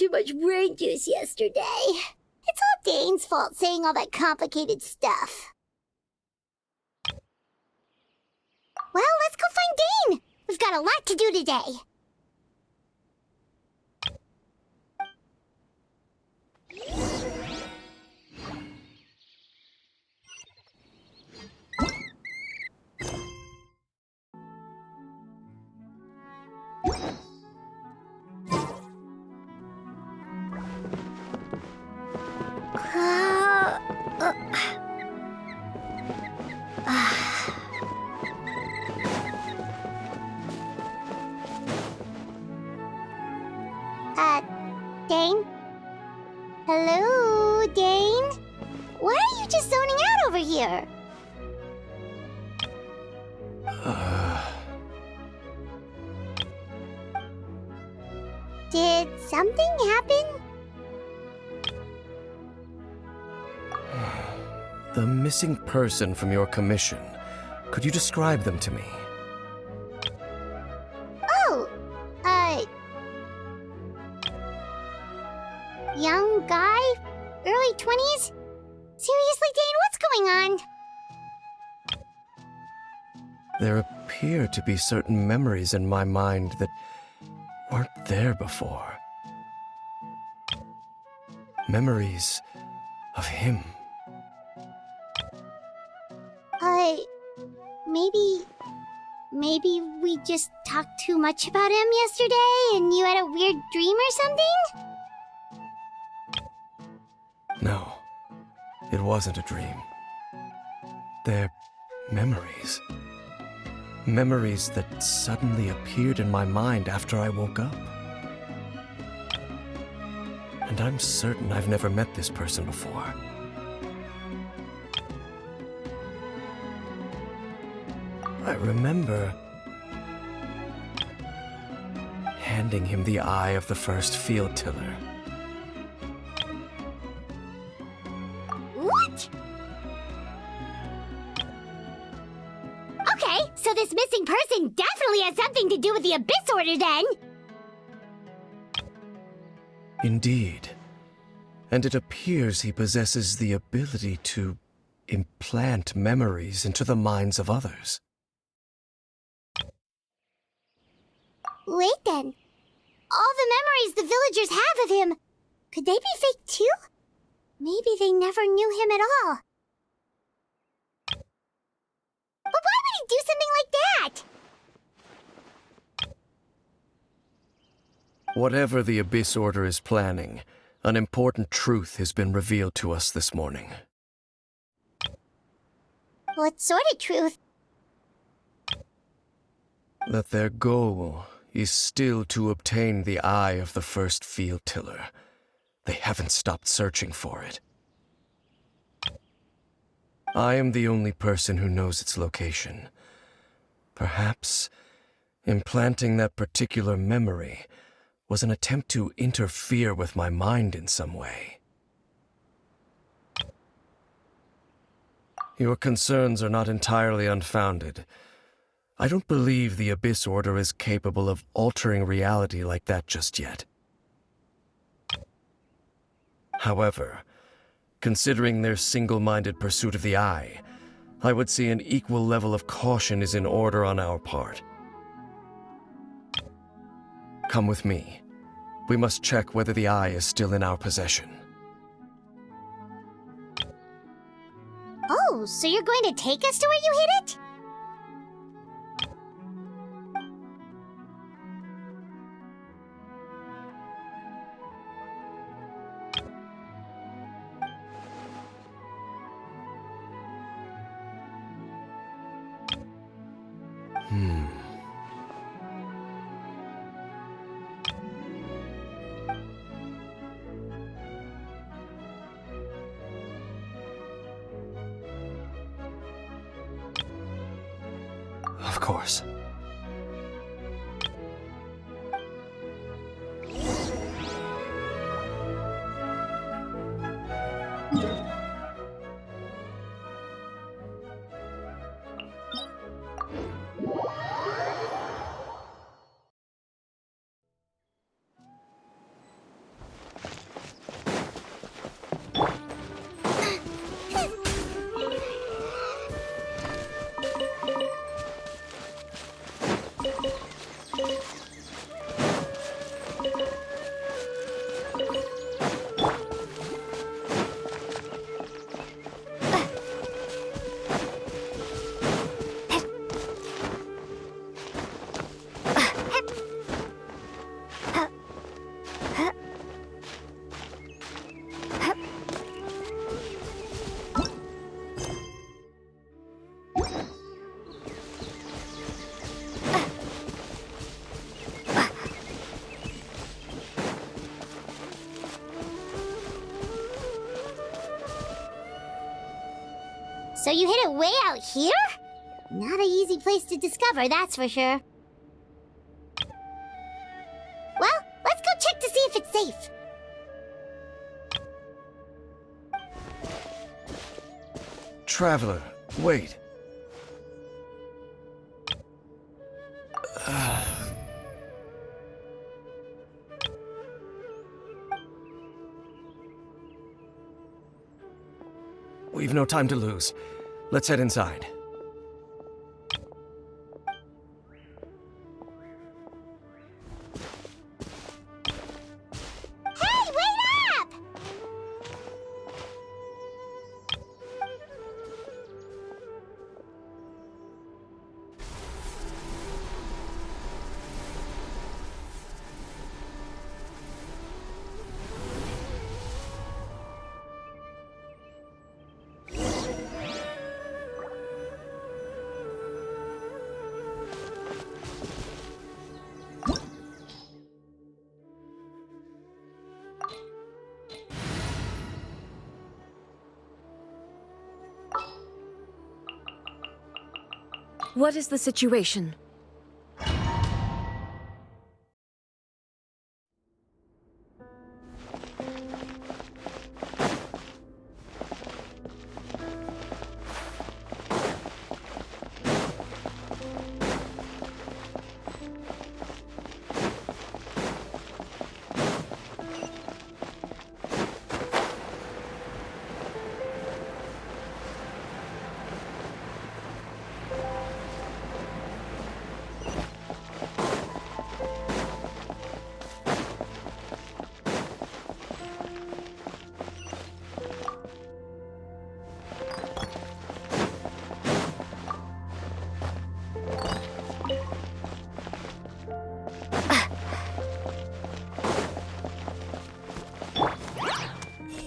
too much brain juice yesterday. It's all Dane's fault saying all that complicated stuff. Well, let's go find Dane! We've got a lot to do today. Dane? Hello, Dane? Why are you just zoning out over here? Did something happen? The missing person from your commission. Could you describe them to me? Oh, young guy? Early 20s? Seriously, Dane, what's going on? There appear to be certain memories in my mind that weren't there before. Memories of him. Maybe we just talked too much about him yesterday and you had a weird dream or something? No, it wasn't a dream. They're memories. Memories that suddenly appeared in my mind after I woke up. And I'm certain I've never met this person before. I remember handing him the eye of the first field tiller. What? Okay, so this missing person definitely has something to do with the Abyss Order then! Indeed. And it appears he possesses the ability to implant memories into the minds of others. Wait then. All the memories the villagers have of him, could they be fake too? Maybe they never knew him at all. But why would he do something like that? Whatever the Abyss Order is planning, an important truth has been revealed to us this morning. What sort of truth? That their goal is still to obtain the eye of the first field tiller. They haven't stopped searching for it. I am the only person who knows its location. Perhaps implanting that particular memory was an attempt to interfere with my mind in some way. Your concerns are not entirely unfounded. I don't believe the Abyss Order is capable of altering reality like that just yet. However, considering their single-minded pursuit of the Eye, I would say an equal level of caution is in order on our part. Come with me. We must check whether the Eye is still in our possession. Oh, so you're going to take us to where you hid it? Of course. So you hid it way out here? Not an easy place to discover, that's for sure. Well, let's go check to see if it's safe. Traveler, wait. We've no time to lose. Let's head inside. Hey, wait up! What is the situation?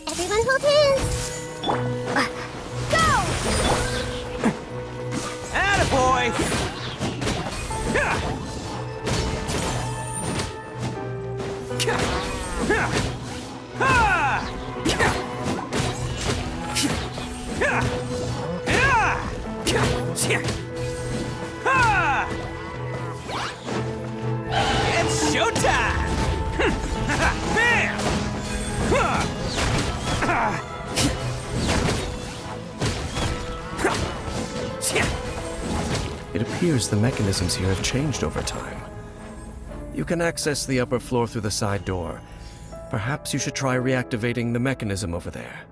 Everyone hold hands. Go! Attaboy! It's showtime! Bam! It appears the mechanisms here have changed over time. You can access the upper floor through the side door. Perhaps you should try reactivating the mechanism over there.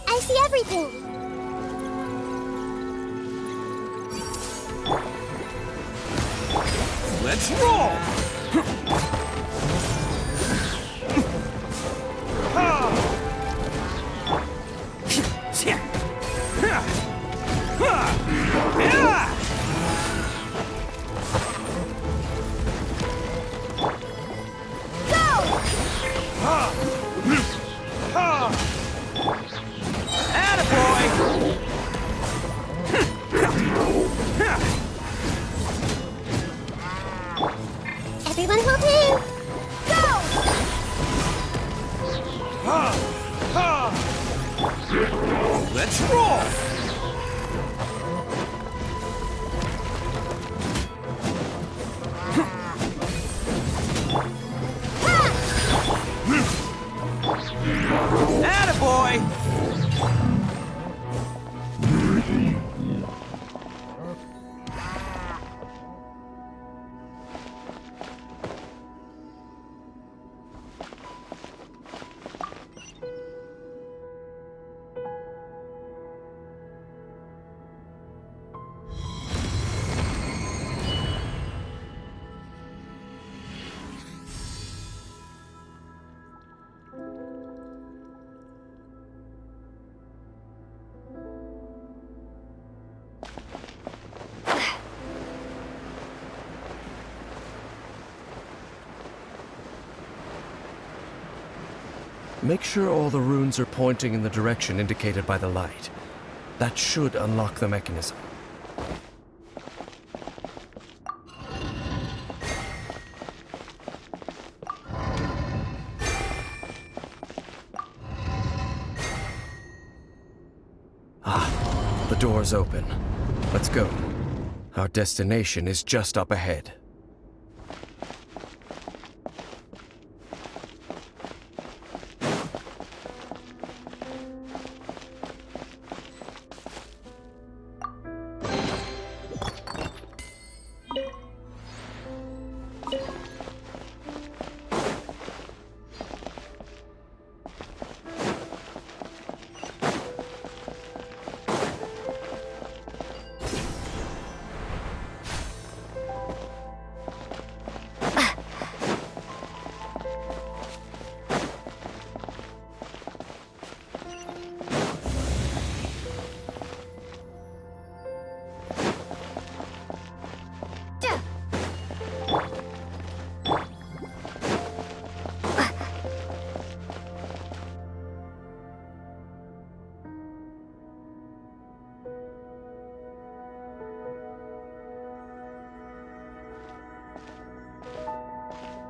I see everything. Let's roll! Everyone hold hands. Go! Let's roll! Attaboy! Make sure all the runes are pointing in the direction indicated by the light. That should unlock the mechanism. Ah, the door's open. Let's go. Our destination is just up ahead.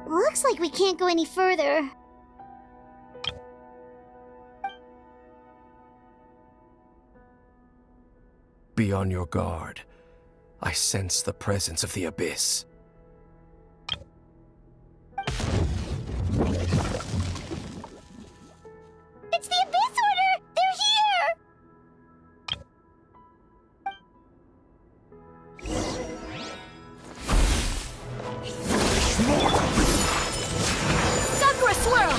Looks like we can't go any further. Be on your guard. I sense the presence of the Abyss. It's the Abyss Order! They're here! Sakura swirl!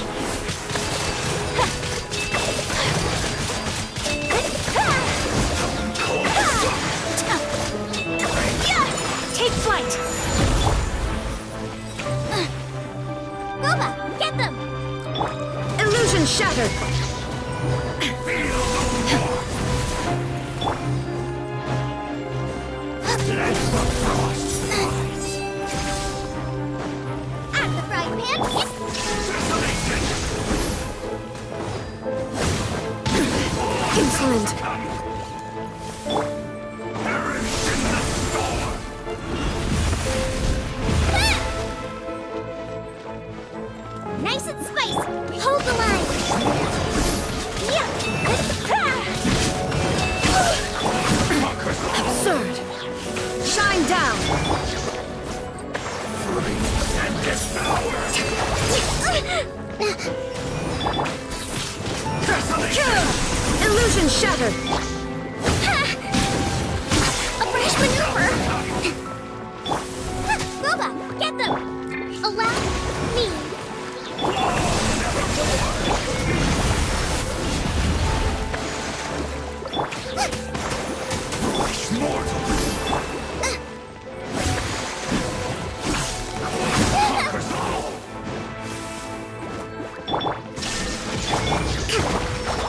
Take flight! Boba, get them! Illusion shattered! At the frying pan! Insolent! Nice and spicy! Hold the line! Yeah. Absurd! Shine down! Illusion shattered! A fresh maneuver! Boba, get them! Allow me!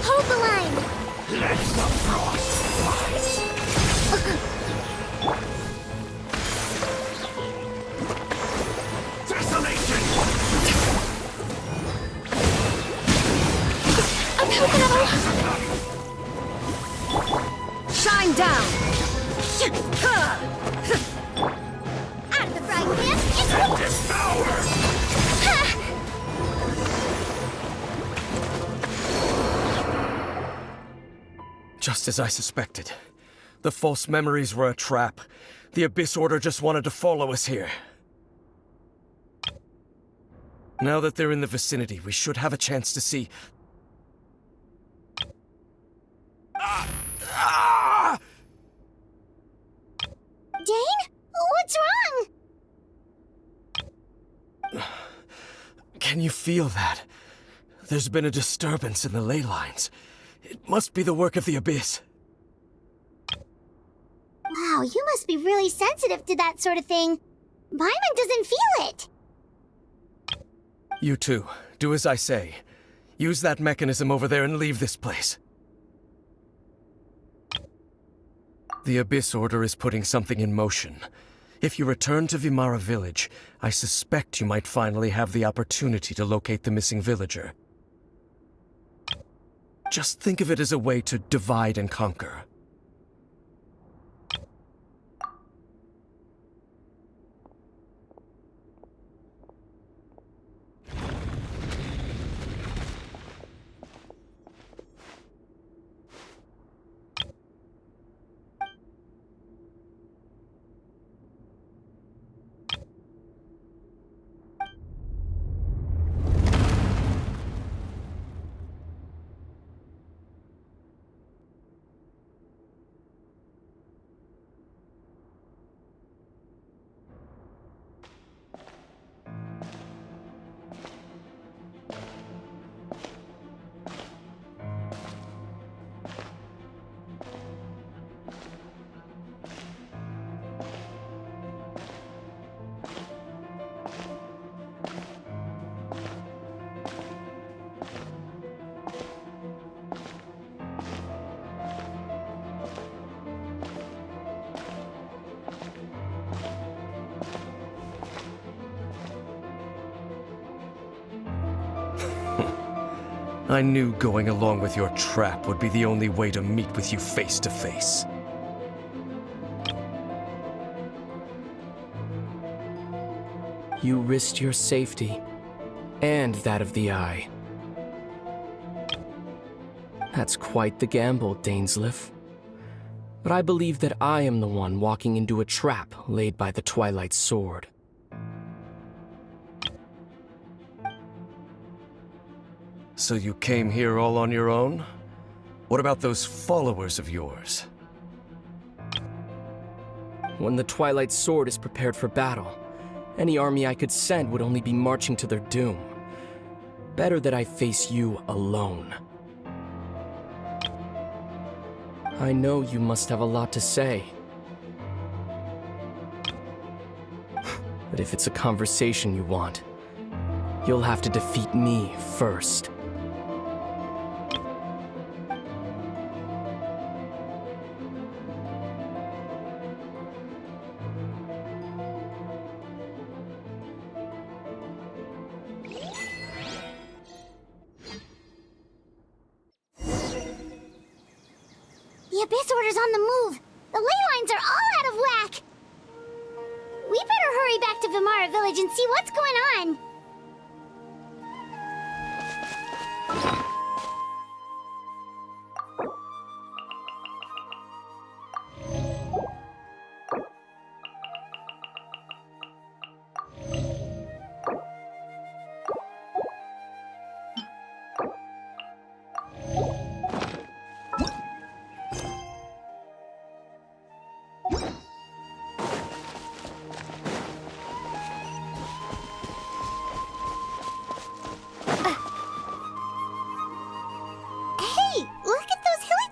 Hold the line! Let the frost fight! Desolation! I'm helping out! Shine down! At the frying pan, it's Devour! Just as I suspected. The false memories were a trap. The Abyss Order just wanted to follow us here. Now that they're in the vicinity, we should have a chance to see... Dane? What's wrong? Can you feel that? There's been a disturbance in the ley lines. It must be the work of the Abyss. Wow, you must be really sensitive to that sort of thing. Paimon doesn't feel it. You too. Do as I say. Use that mechanism over there and leave this place. The Abyss Order is putting something in motion. If you return to Vimara Village, I suspect you might finally have the opportunity to locate the missing villager. Just think of it as a way to divide and conquer. I knew going along with your trap would be the only way to meet with you face to face. You risked your safety, and that of the Eye. That's quite the gamble, Dainsleif. But I believe that I am the one walking into a trap laid by the Twilight Sword. So you came here all on your own? What about those followers of yours? When the Twilight Sword is prepared for battle, any army I could send would only be marching to their doom. Better that I face you alone. I know you must have a lot to say. But if it's a conversation you want, you'll have to defeat me first. The Abyss Order's on the move. The ley lines are all out of whack. We better hurry back to Vimara Village and see what's going on.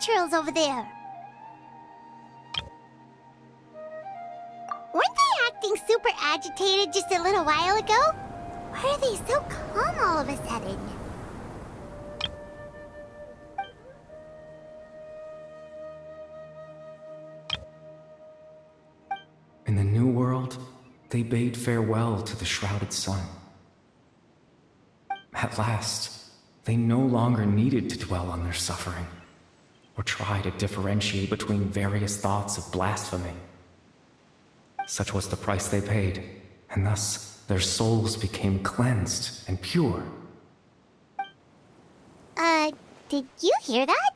Hilichurls over there. Weren't they acting super agitated just a little while ago? Why are they so calm all of a sudden? In the New World, they bade farewell to the shrouded sun. At last, they no longer needed to dwell on their suffering, or try to differentiate between various thoughts of blasphemy. Such was the price they paid, and thus their souls became cleansed and pure. Did you hear that?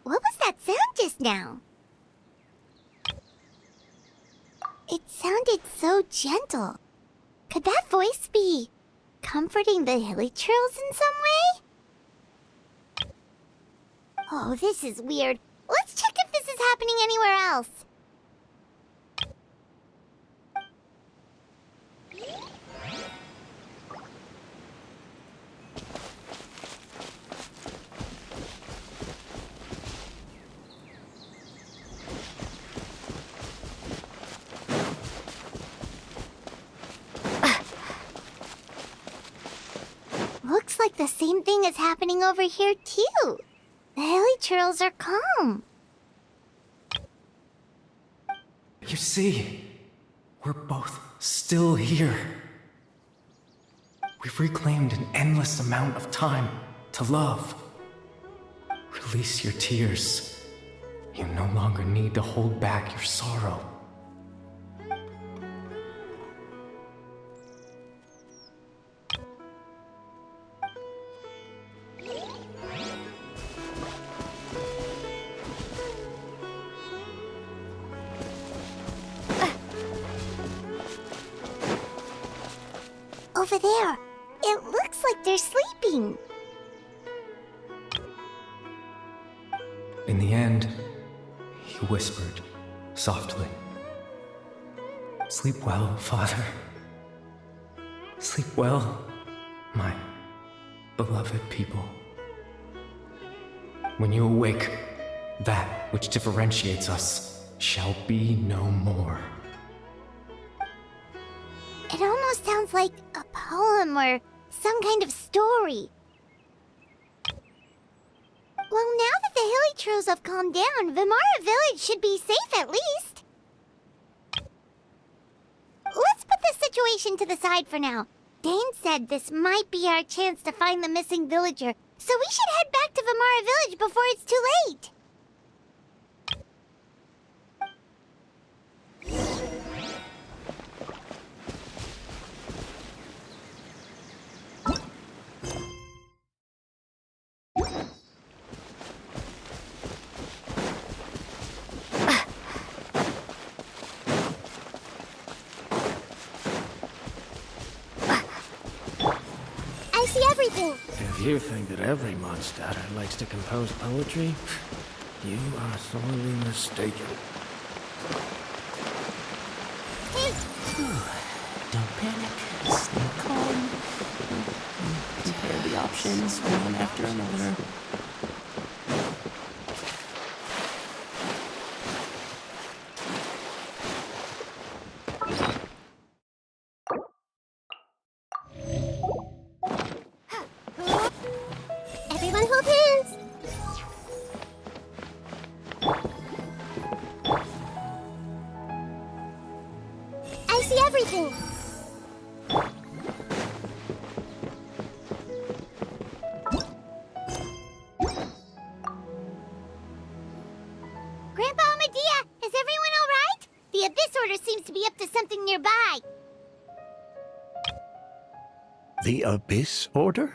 What was that sound just now? It sounded so gentle. Could that voice be comforting the Hilichurls in some way? Oh, this is weird. Let's check if this is happening anywhere else. Looks like the same thing is happening over here, too. The Hilichurls are calm. You see, we're both still here. We've reclaimed an endless amount of time to love. Release your tears. You no longer need to hold back your sorrow. Over there. It looks like they're sleeping. In the end, he whispered softly, "Sleep well, Father. Sleep well, my beloved people. When you awake, that which differentiates us shall be no more." It almost sounds like a poem or some kind of story. Well, now that the Hilichurls have calmed down, Vimara Village should be safe at least. Let's put this situation to the side for now. Dane said this might be our chance to find the missing villager, so we should head back to Vimara Village before it's too late. I see everything. If you think that every monster likes to compose poetry, you are sorely mistaken. Don't panic. Stay calm. Compare the options one after another. Everyone hold hands. I see everything. Grandpa Amadhiah, is everyone all right? The Abyss Order seems to be up to something nearby. The Abyss Order?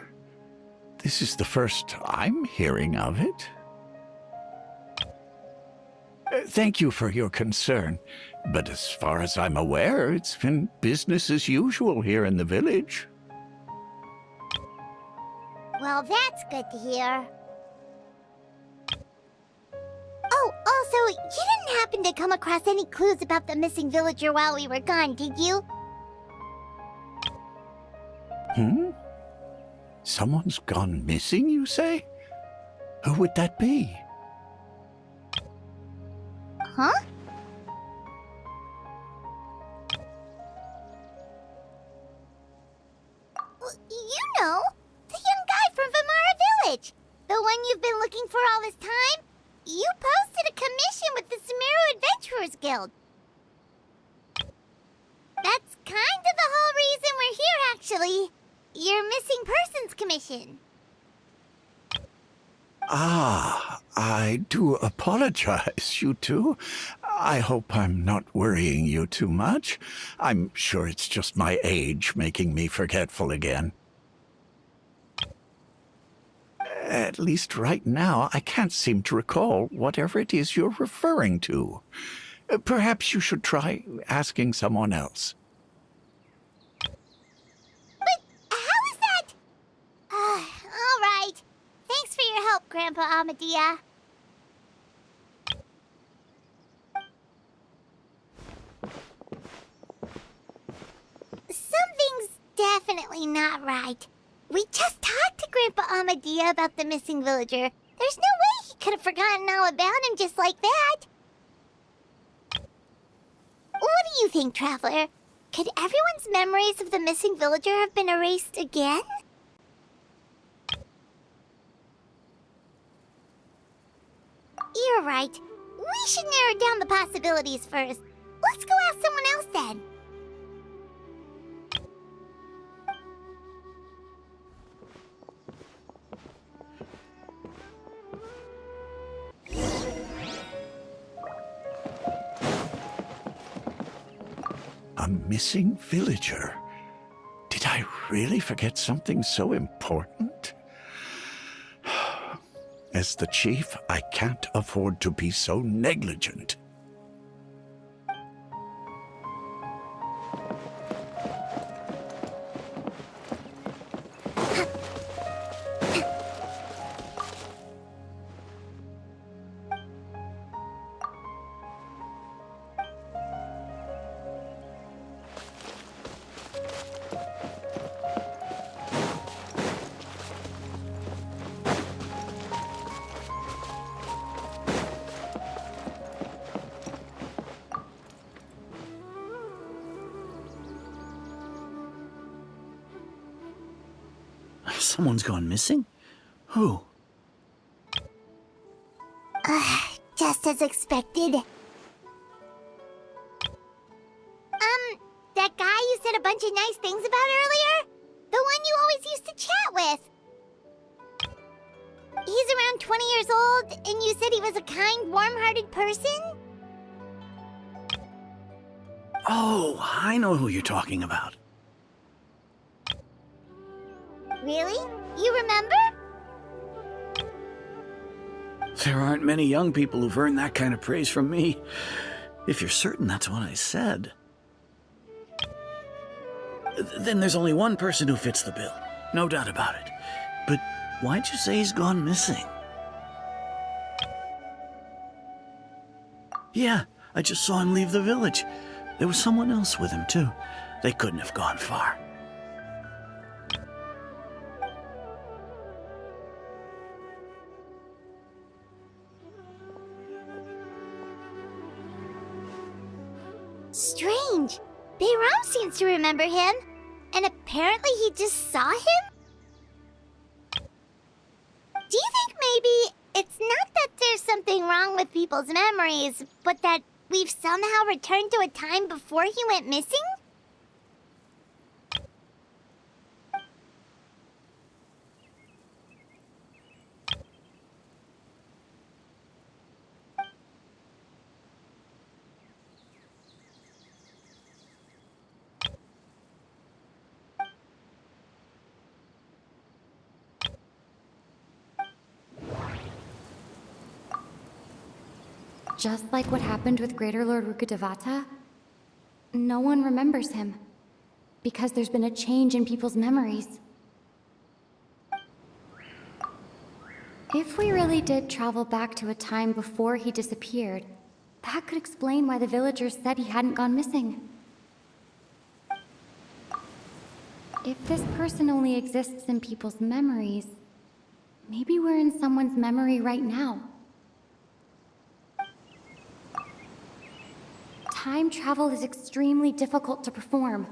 This is the first I'm hearing of it. Thank you for your concern, but as far as I'm aware, it's been business as usual here in the village. Well, that's good to hear. Oh, also, you didn't happen to come across any clues about the missing villager while we were gone, did you? Someone's gone missing, you say? Who would that be? Huh? Well, you know, the young guy from Vimara Village. The one you've been looking for all this time. You posted a commission with the Sumeru Adventurers Guild. That's kind of the whole reason we're here, actually. Your missing persons commission. Ah, I do apologize, you two. I hope I'm not worrying you too much. I'm sure it's just my age making me forgetful again. At least right now, I can't seem to recall whatever it is you're referring to. Perhaps you should try asking someone else. But how is that? All right. Thanks for your help, Grandpa Amadhiah. Something's definitely not right. We just talked to Grandpa Amadhiah about the missing villager. There's no way he could have forgotten all about him just like that. What do you think, Traveler? Could everyone's memories of the missing villager have been erased again? You're right. We should narrow down the possibilities first. Let's go ask someone else then. missing villager. Did I really forget something so important? As the chief, I can't afford to be so negligent. Someone's gone missing? Who? Just as expected. That guy you said a bunch of nice things about earlier? The one you always used to chat with. He's around 20 years old, and you said he was a kind, warm-hearted person? Oh, I know who you're talking about. Really? You remember? There aren't many young people who've earned that kind of praise from me. If you're certain that's what I said. Then there's only one person who fits the bill. No doubt about it. But why'd you say he's gone missing? Yeah, I just saw him leave the village. There was someone else with him, too. They couldn't have gone far. Strange. Bahram seems to remember him. And apparently he just saw him? Do you think maybe it's not that there's something wrong with people's memories, but that we've somehow returned to a time before he went missing? Just like what happened with Greater Lord Rukkhadevata, no one remembers him, because there's been a change in people's memories. If we really did travel back to a time before he disappeared, that could explain why the villagers said he hadn't gone missing. If this person only exists in people's memories, maybe we're in someone's memory right now. Time travel is extremely difficult to perform.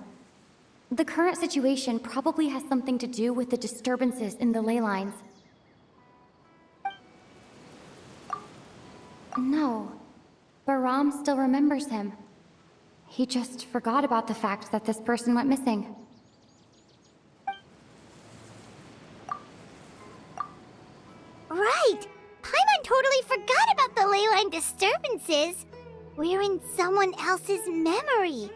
The current situation probably has something to do with the disturbances in the ley lines. No, Bahram still remembers him. He just forgot about the fact that this person went missing. Right! Paimon totally forgot about the ley line disturbances. We're in someone else's memory.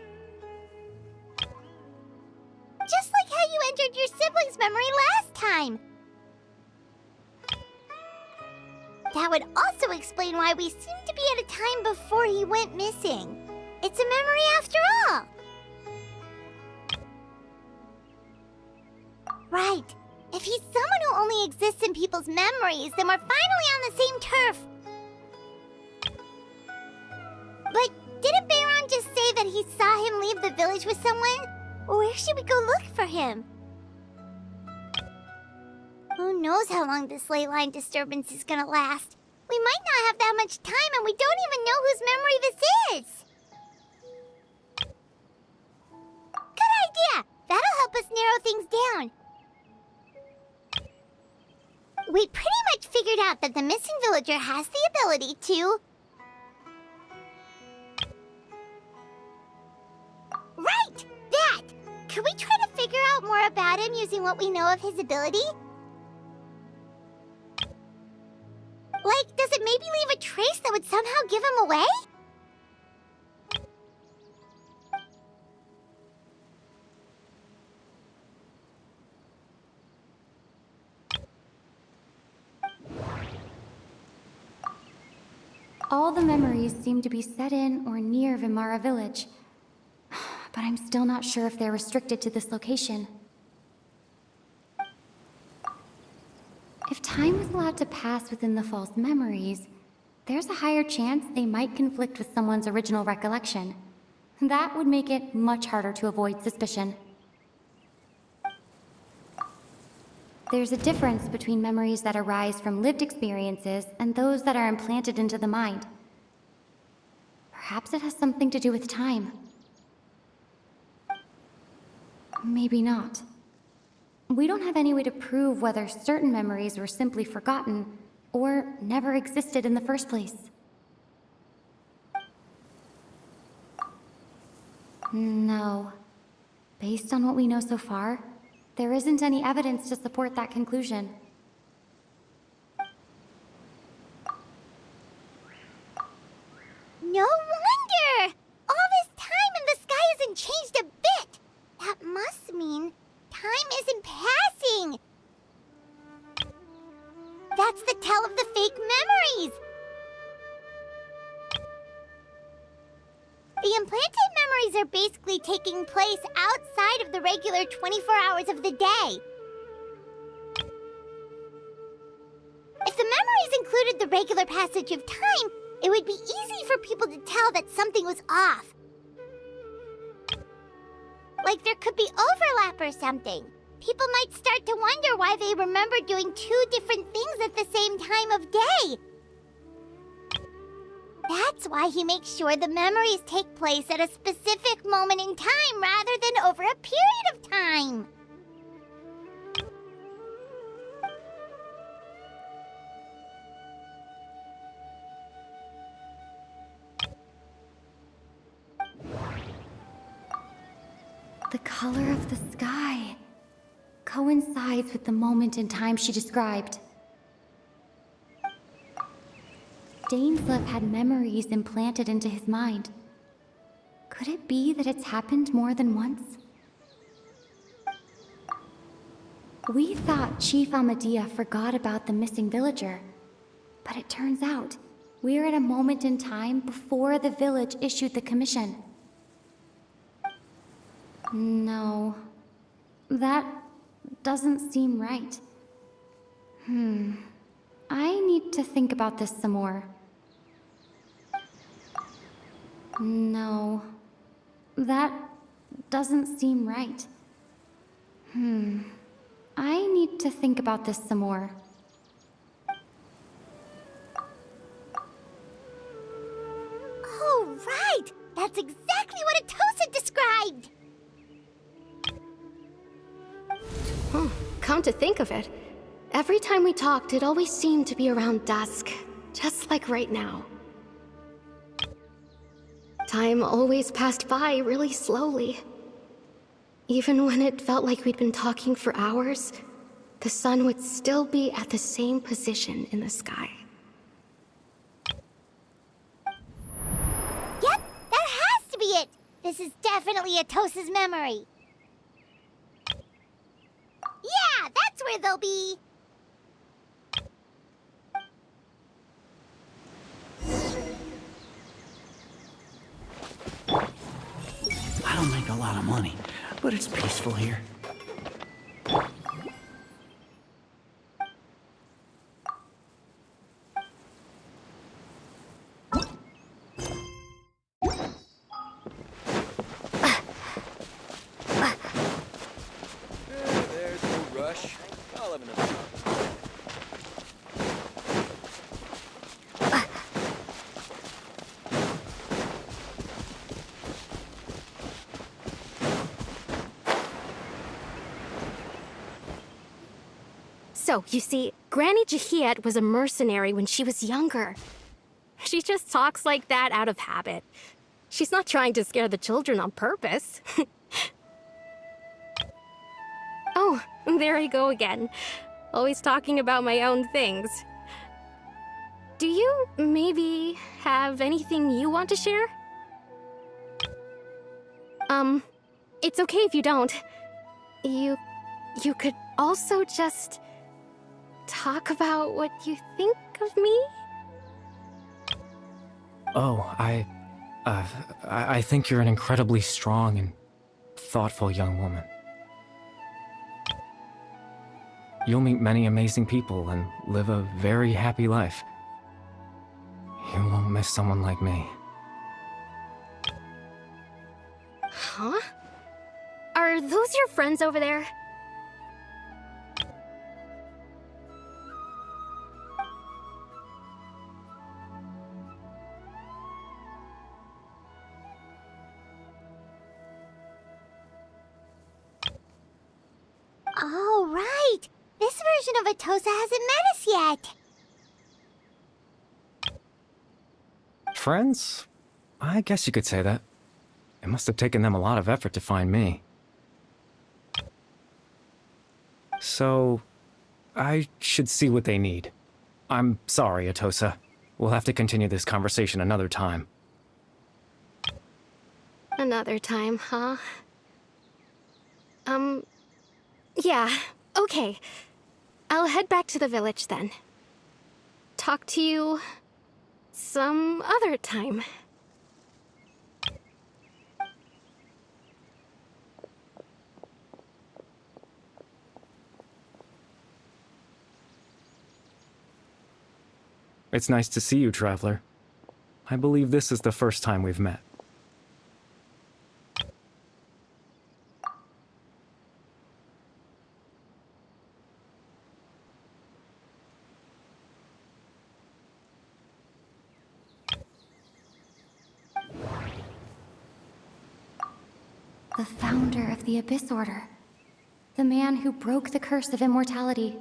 Just like how you entered your sibling's memory last time. That would also explain why we seem to be at a time before he went missing. It's a memory after all. Right. If he's someone who only exists in people's memories, then we're finally on the same turf. But didn't Bahram just say that he saw him leave the village with someone? Where should we go look for him? Who knows how long this ley line disturbance is gonna last? We might not have that much time, and we don't even know whose memory this is. Good idea! That'll help us narrow things down. We pretty much figured out that the missing villager has the ability to... Right! That! Can we try to figure out more about him using what we know of his ability? Like, does it maybe leave a trace that would somehow give him away? All the memories seem to be set in or near Vimara Village. But I'm still not sure if they're restricted to this location. If time was allowed to pass within the false memories, there's a higher chance they might conflict with someone's original recollection. That would make it much harder to avoid suspicion. There's a difference between memories that arise from lived experiences and those that are implanted into the mind. Perhaps it has something to do with time. Maybe not. We don't have any way to prove whether certain memories were simply forgotten or never existed in the first place. No. Based on what we know so far, there isn't any evidence to support that conclusion. No wonder! All this time and the sky hasn't changed a bit! That must mean time isn't passing! That's the tell of the fake memories! The implanted memories are basically taking place outside of the regular 24 hours of the day. If the memories included the regular passage of time, it would be easy for people to tell that something was off. Like there could be overlap or something. People might start to wonder why they remember doing two different things at the same time of day. That's why he makes sure the memories take place at a specific moment in time rather than over a period of time. The color of the sky coincides with the moment in time she described. Dainsleif had memories implanted into his mind. Could it be that it's happened more than once? We thought Chief Amadhiah forgot about the missing villager, but it turns out we're at a moment in time before the village issued the commission. No, that doesn't seem right. I need to think about this some more. No, that doesn't seem right. I need to think about this some more. Oh, right! That's exactly what Atossa described! Come to think of it, every time we talked, it always seemed to be around dusk, just like right now. Time always passed by really slowly. Even when it felt like we'd been talking for hours, the sun would still be at the same position in the sky. Yep, that has to be it! This is definitely Atossa's memory. Yeah, that's where they'll be! I don't make a lot of money, but it's peaceful here. There's no rush. I'll have another cup. So, you see, Granny Jahiet was a mercenary when she was younger. She just talks like that out of habit. She's not trying to scare the children on purpose. Oh, there I go again. Always talking about my own things. Do you maybe have anything you want to share? It's okay if you don't. You could also just talk about what you think of me? Oh, I think you're an incredibly strong and thoughtful young woman. You'll meet many amazing people and live a very happy life. You won't miss someone like me. Huh? Are those your friends over there? Oh, right! This version of Atossa hasn't met us yet! Friends? I guess you could say that. It must have taken them a lot of effort to find me. So, I should see what they need. I'm sorry, Atossa. We'll have to continue this conversation another time. Another time, huh? Yeah, okay. I'll head back to the village then. Talk to you some other time. It's nice to see you, Traveler. I believe this is the first time we've met. The founder of the Abyss Order. The man who broke the curse of immortality.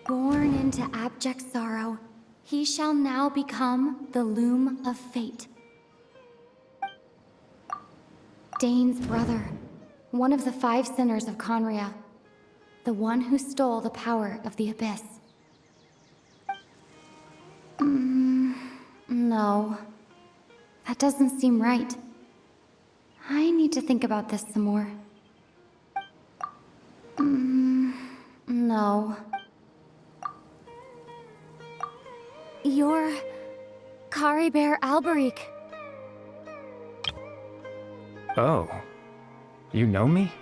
Born into abject sorrow, he shall now become the Loom of Fate. Dane's brother, one of the 5 Sinners of Khaenriiah. The one who stole the power of the Abyss. No. That doesn't seem right. I need to think about this some more. No. You're caribert alberich. Oh. You know me?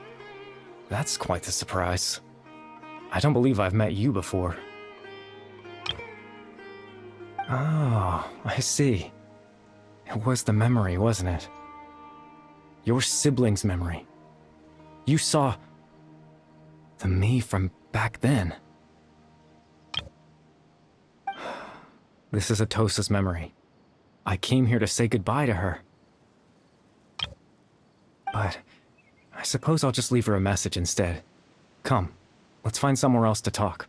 That's quite the surprise. I don't believe I've met you before. Oh, I see. It was the memory, wasn't it? Your sibling's memory. You saw the me from back then. This is Atossa's memory. I came here to say goodbye to her. But I suppose I'll just leave her a message instead. Come, let's find somewhere else to talk.